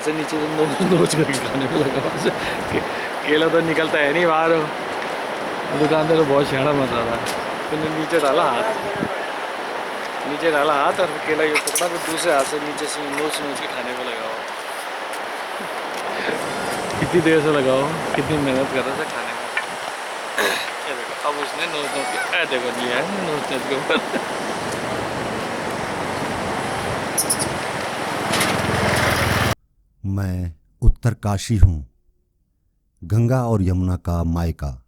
से नीचे नोच करके खाने में लगा। केला तो निकलता है नहीं बाहर। दुकानदार तो बहुत शाना मत रहा था। फिर नीचे डाला हाथ और केला ये पकड़ा, फिर दूसरे हाथ से नीचे से नोच के खाने में लगा। कितनी देर से लगाओ, कितनी मेहनत कर रहा था खाने में। ये देखो अब उसने नोच के देखो लिया है नोच के ऊपर। मैं उत्तरकाशी हूँ, गंगा और यमुना का मायका।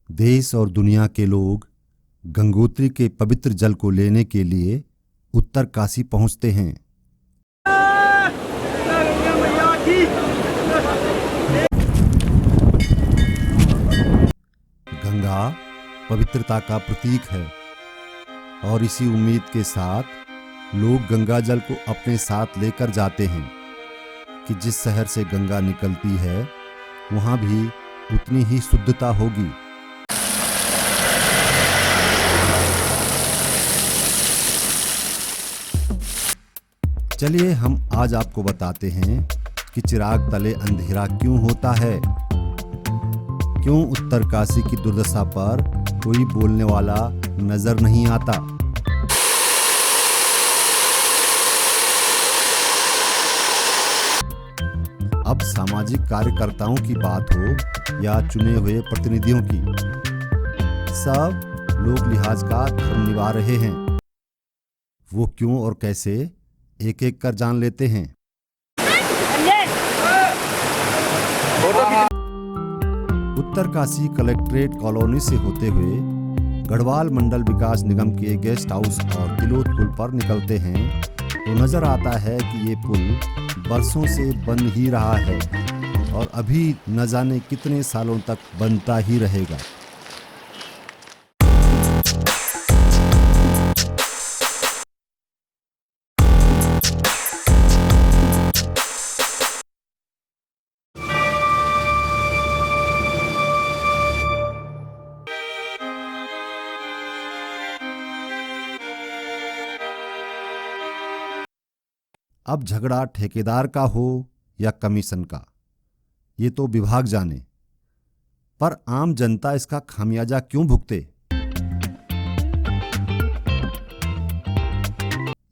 देश और दुनिया के लोग गंगोत्री के पवित्र जल को लेने के लिए उत्तरकाशी पहुँचते हैं। गंगा पवित्रता का प्रतीक है और इसी उम्मीद के साथ लोग गंगा जल को अपने साथ लेकर जाते हैं कि जिस शहर से गंगा निकलती है वहाँ भी उतनी ही शुद्धता होगी। चलिए हम आज आपको बताते हैं कि चिराग तले अंधेरा क्यों होता है, क्यों उत्तरकाशी की दुर्दशा पर कोई बोलने वाला नजर नहीं आता। अब सामाजिक कार्यकर्ताओं की बात हो या चुने हुए प्रतिनिधियों की, सब लोग लिहाज का धर्म निभा रहे हैं। वो क्यों और कैसे एक एक कर जान लेते हैं। उत्तरकाशी कलेक्ट्रेट कॉलोनी से होते हुए गढ़वाल मंडल विकास निगम के गेस्ट हाउस और तिलोत पुल पर निकलते हैं तो नजर आता है कि ये पुल बरसों से बन ही रहा है और अभी न जाने कितने सालों तक बनता ही रहेगा। अब झगड़ा ठेकेदार का हो या कमीशन का, ये तो विभाग जाने, पर आम जनता इसका खामियाजा क्यों भुगते।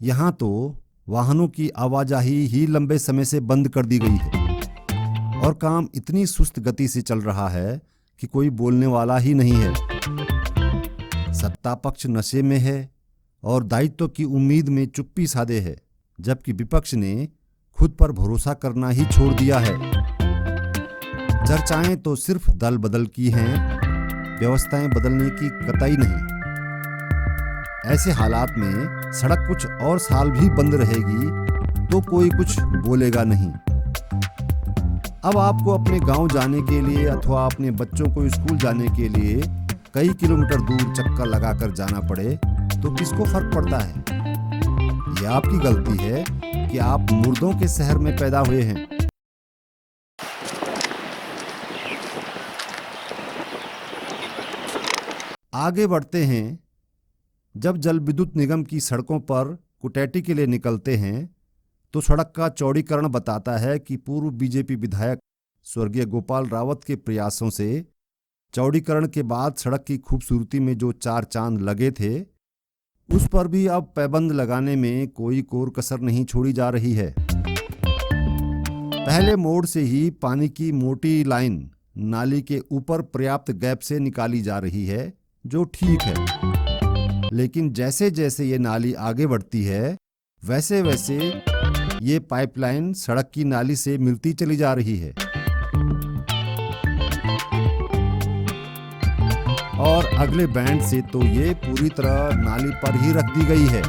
यहां तो वाहनों की आवाजाही ही लंबे समय से बंद कर दी गई है और काम इतनी सुस्त गति से चल रहा है कि कोई बोलने वाला ही नहीं है। सत्ता पक्ष नशे में है और दायित्व की उम्मीद में चुप्पी साधे है, जबकि विपक्ष ने खुद पर भरोसा करना ही छोड़ दिया है। चर्चाएं तो सिर्फ दल बदल की हैं, व्यवस्थाएं बदलने की कतई नहीं। ऐसे हालात में सड़क कुछ और साल भी बंद रहेगी तो कोई कुछ बोलेगा नहीं। अब आपको अपने गांव जाने के लिए अथवा अपने बच्चों को स्कूल जाने के लिए कई किलोमीटर दूर चक्कर लगाकर जाना पड़े तो किसको फर्क पड़ता है। यह आपकी गलती है कि आप मुर्दों के शहर में पैदा हुए हैं। आगे बढ़ते हैं। जब जल विद्युत निगम की सड़कों पर कुटैटी के लिए निकलते हैं तो सड़क का चौड़ीकरण बताता है कि पूर्व बीजेपी विधायक स्वर्गीय गोपाल रावत के प्रयासों से चौड़ीकरण के बाद सड़क की खूबसूरती में जो चार चांद लगे थे उस पर भी अब पैबंद लगाने में कोई कोर कसर नहीं छोड़ी जा रही है। पहले मोड़ से ही पानी की मोटी लाइन नाली के ऊपर पर्याप्त गैप से निकाली जा रही है, जो ठीक है, लेकिन जैसे जैसे ये नाली आगे बढ़ती है वैसे वैसे ये पाइपलाइन सड़क की नाली से मिलती चली जा रही है और अगले बैंड से तो ये पूरी तरह नाली पर ही रख दी गई है।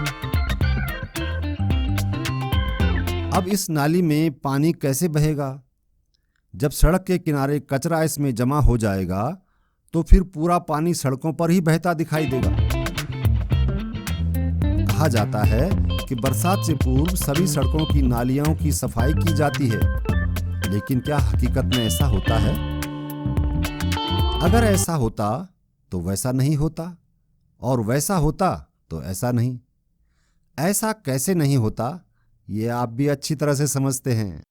अब इस नाली में पानी कैसे बहेगा? जब सड़क के किनारे कचरा इसमें जमा हो जाएगा तो फिर पूरा पानी सड़कों पर ही बहता दिखाई देगा। कहा जाता है कि बरसात से पूर्व सभी सड़कों की नालियों की सफाई की जाती है, लेकिन क्या हकीकत में ऐसा होता है? अगर ऐसा होता तो वैसा नहीं होता और वैसा होता तो ऐसा नहीं। ऐसा कैसे नहीं होता, ये आप भी अच्छी तरह से समझते हैं।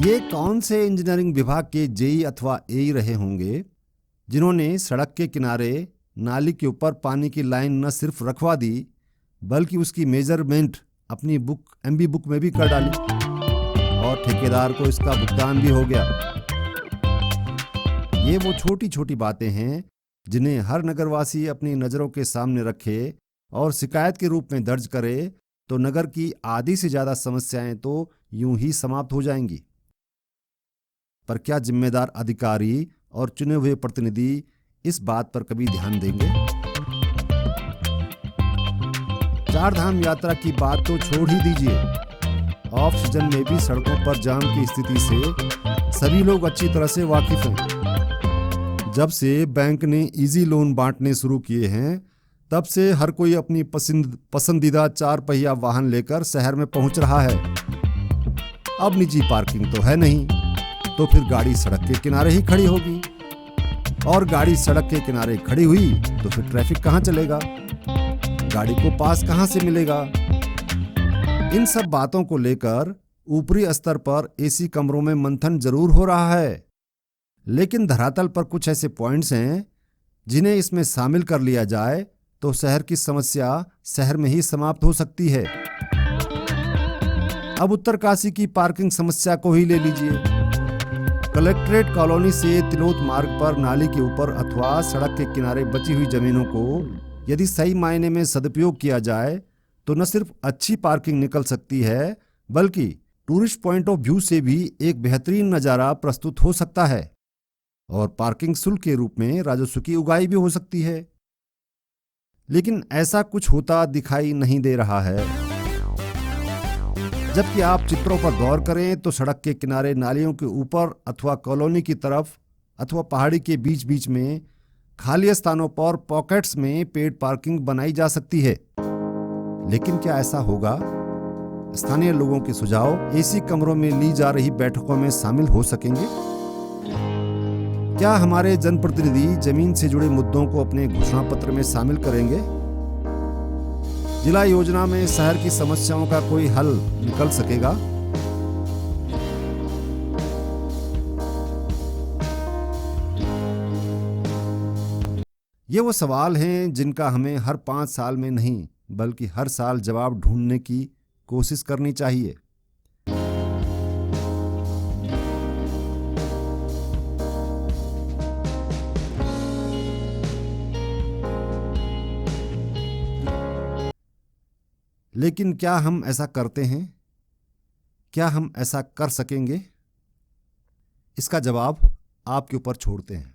ये कौन से इंजीनियरिंग विभाग के जेई अथवा एई रहे होंगे जिन्होंने सड़क के किनारे नाली के ऊपर पानी की लाइन न सिर्फ रखवा दी बल्कि उसकी मेजरमेंट अपनी बुक एमबी बुक में भी कर डाली और ठेकेदार को इसका भुगतान भी हो गया। ये वो छोटी छोटी बातें हैं जिन्हें हर नगरवासी अपनी नज़रों के सामने रखे और शिकायत के रूप में दर्ज करे तो नगर की आधी से ज़्यादा समस्याएं तो यूं ही समाप्त हो जाएंगी। पर क्या जिम्मेदार अधिकारी और चुने हुए प्रतिनिधि इस बात पर कभी ध्यान देंगे? चार धाम यात्रा की बात तो छोड़ ही दीजिए, ऑफ सीजन में भी सड़कों पर जाम की स्थिति से सभी लोग अच्छी तरह से वाकिफ हैं। जब से बैंक ने इजी लोन बांटने शुरू किए हैं तब से हर कोई अपनी पसंदीदा 4 पहिया वाहन लेकर शहर में पहुंच रहा है। अब निजी पार्किंग तो है नहीं, तो फिर गाड़ी सड़क के किनारे ही खड़ी होगी और गाड़ी सड़क के किनारे खड़ी हुई तो फिर ट्रैफिक कहाँ चलेगा, गाड़ी को पास कहाँ से मिलेगा। इन सब बातों को लेकर ऊपरी स्तर पर एसी कमरों में मंथन जरूर हो रहा है, लेकिन धरातल पर कुछ ऐसे पॉइंट्स हैं जिन्हें इसमें शामिल कर लिया जाए तो शहर की समस्या शहर में ही समाप्त हो सकती है। अब उत्तरकाशी की पार्किंग समस्या को ही ले लीजिए। कलेक्ट्रेट कॉलोनी से तिलोत मार्ग पर नाली के ऊपर अथवा सड़क के किनारे बची हुई जमीनों को यदि सही मायने में सदुपयोग किया जाए तो न सिर्फ अच्छी पार्किंग निकल सकती है बल्कि टूरिस्ट पॉइंट ऑफ व्यू से भी एक बेहतरीन नज़ारा प्रस्तुत हो सकता है और पार्किंग शुल्क के रूप में राजस्व की उगाही भी हो सकती है। लेकिन ऐसा कुछ होता दिखाई नहीं दे रहा है। जबकि आप चित्रों पर गौर करें तो सड़क के किनारे नालियों के ऊपर अथवा कॉलोनी की तरफ अथवा पहाड़ी के बीच बीच में खाली स्थानों पर पॉकेट्स में पेड पार्किंग बनाई जा सकती है। लेकिन क्या ऐसा होगा? स्थानीय लोगों के सुझाव एसी कमरों में ली जा रही बैठकों में शामिल हो सकेंगे? क्या हमारे जनप्रतिनिधि जमीन से जुड़े मुद्दों को अपने घोषणा पत्र में शामिल करेंगे? जिला योजना में शहर की समस्याओं का कोई हल निकल सकेगा? ये वो सवाल हैं जिनका हमें हर 5 साल में नहीं बल्कि हर साल जवाब ढूंढने की कोशिश करनी चाहिए। लेकिन क्या हम ऐसा करते हैं? क्या हम ऐसा कर सकेंगे? इसका जवाब आपके ऊपर छोड़ते हैं।